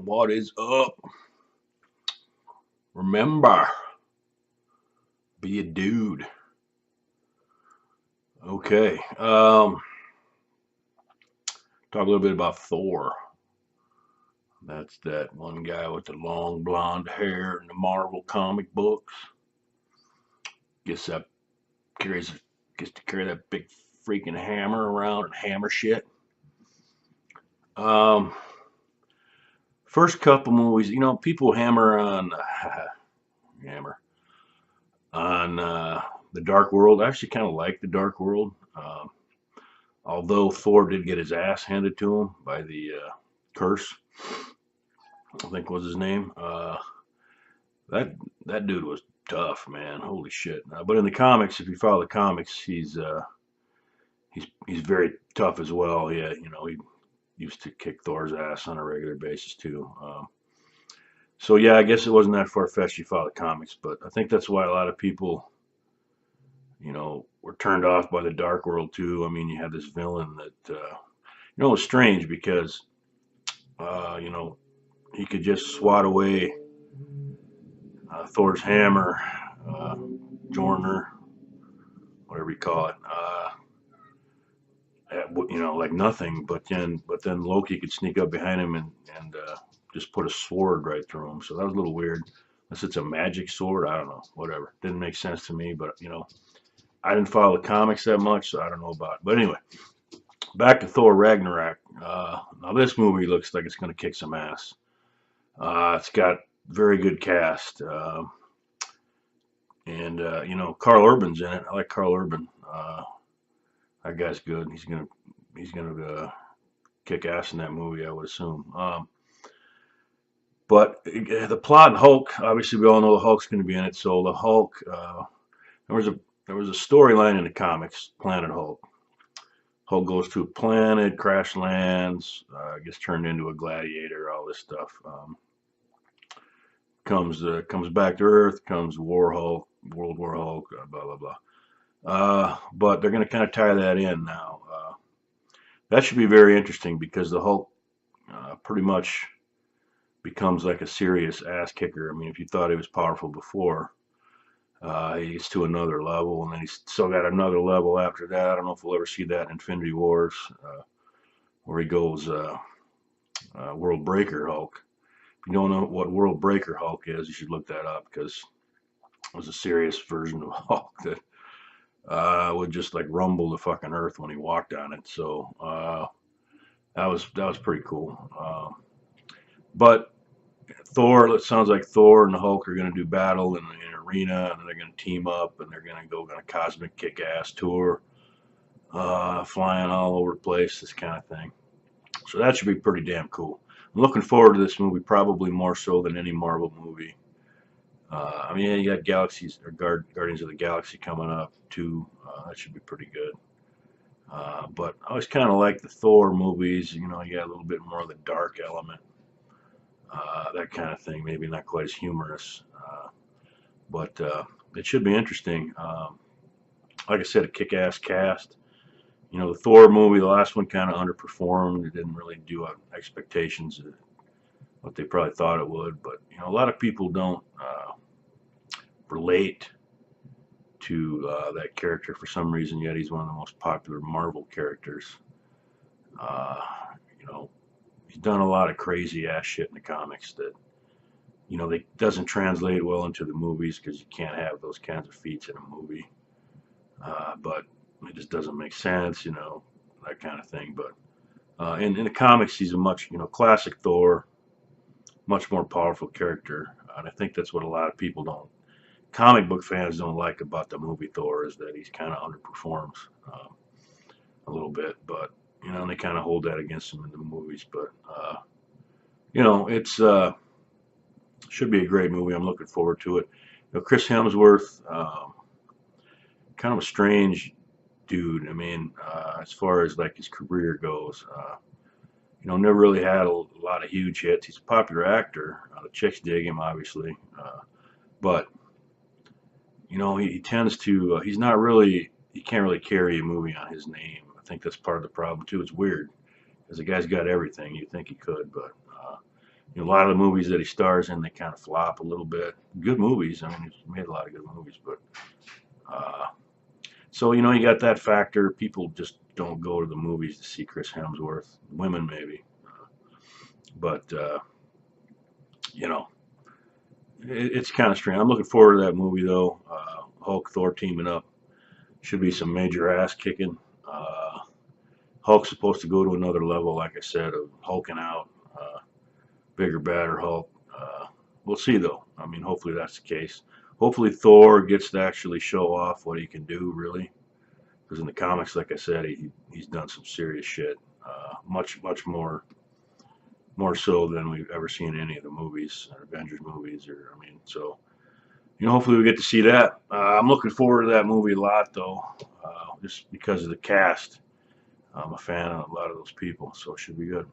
What is up? Remember, be a dude. Okay. Talk a little bit about Thor. That's that one guy with the long blonde hair in the Marvel comic books. Gets that carries gets to carry that big freaking hammer around and hammer shit. Um, First couple movies, people hammer on hammer on the Dark World. I actually kind of like the Dark World. Although Thor did get his ass handed to him by the curse, I think was his name. That that dude was tough, man. Holy shit! But in the comics, if you follow the comics, he's very tough as well. Yeah, he used to kick Thor's ass on a regular basis too. So yeah, I guess it wasn't that far fetched. You follow the comics, but I think that's why a lot of people, were turned off by the Dark World too. I mean, you had this villain that, it was strange because, uh, you know, he could just swat away Thor's hammer, uh, Jorner, whatever you call it, like nothing. But then Loki could sneak up behind him and just put a sword right through him. So that was a little weird. Unless it's a magic sword, I don't know. Whatever. Didn't make sense to me. But I didn't follow the comics that much, so I don't know about it. But anyway, back to Thor Ragnarok. Now this movie looks like it's going to kick some ass. It's got very good cast. And Carl Urban's in it. I like Carl Urban. That guy's good. He's gonna kick ass in that movie, I would assume. But the plot and Hulk, obviously, we all know the Hulk's going to be in it. So the Hulk, there was a there was a storyline in the comics, Planet Hulk. Hulk goes to a planet, crash lands, gets turned into a gladiator, all this stuff. Comes back to Earth, comes War Hulk, World War Hulk, blah blah blah. But they're going to kind of tie that in now. That should be very interesting because the Hulk pretty much becomes like a serious ass kicker. I mean, if you thought he was powerful before, he gets to another level, and then he's still got another level after that. I don't know if we'll ever see that in Infinity Wars, where he goes World Breaker Hulk. If you don't know what World Breaker Hulk is, you should look that up because it was a serious version of Hulk that would just like rumble the fucking earth when he walked on it. So that was pretty cool. But Thor, it sounds like Thor and the Hulk are going to do battle in an arena, and they're going to team up, and they're going to go on a cosmic kick-ass tour, flying all over the place, this kind of thing. So that should be pretty damn cool. I'm looking forward to this movie probably more so than any Marvel movie. I mean, yeah, you got Galaxies or Guardians of the Galaxy coming up too. That should be pretty good. But I always kind of like the Thor movies. You got a little bit more of the dark element, that kind of thing. Maybe not quite as humorous, but it should be interesting. Like I said, a kick-ass cast. The Thor movie, the last one, kind of underperformed. It didn't really do up expectations of what they probably thought it would. But a lot of people don't relate to that character for some reason. Yet he's one of the most popular Marvel characters. Uh, you know, he's done a lot of crazy ass shit in the comics that they doesn't translate well into the movies because you can't have those kinds of feats in a movie. But it just doesn't make sense, that kind of thing. But in the comics, he's a much classic Thor, much more powerful character, and I think that's what a lot of people don't. Comic book fans don't like about the movie Thor is that he's kind of underperforms a little bit, but and they kind of hold that against him in the movies. But it's should be a great movie. I'm looking forward to it. Chris Hemsworth, kind of a strange dude. I mean, as far as like his career goes, never really had a lot of huge hits. He's a popular actor. The chicks dig him, obviously, but he tends to. He's not really. He can't really carry a movie on his name. I think that's part of the problem too. It's weird because the guy's got everything. You think he could, but You know, a lot of the movies that he stars in, they kind of flop a little bit. Good movies. I mean, he's made a lot of good movies, but uh, so you know, you got that factor. People just don't go to the movies to see Chris Hemsworth. Women maybe, but you know, it's kind of strange. I'm looking forward to that movie though. Hulk Thor teaming up should be some major ass kicking. Uh, Hulk's supposed to go to another level, like I said, of hulking out. Bigger, badder Hulk. We'll see though. I mean, hopefully that's the case. Hopefully Thor gets to actually show off what he can do, really. Because in the comics, like I said, he's done some serious shit. Much more so than we've ever seen in any of the movies, Avengers movies, or I mean, so you know, hopefully we get to see that. I'm looking forward to that movie a lot, though, just because of the cast. I'm a fan of a lot of those people, so it should be good.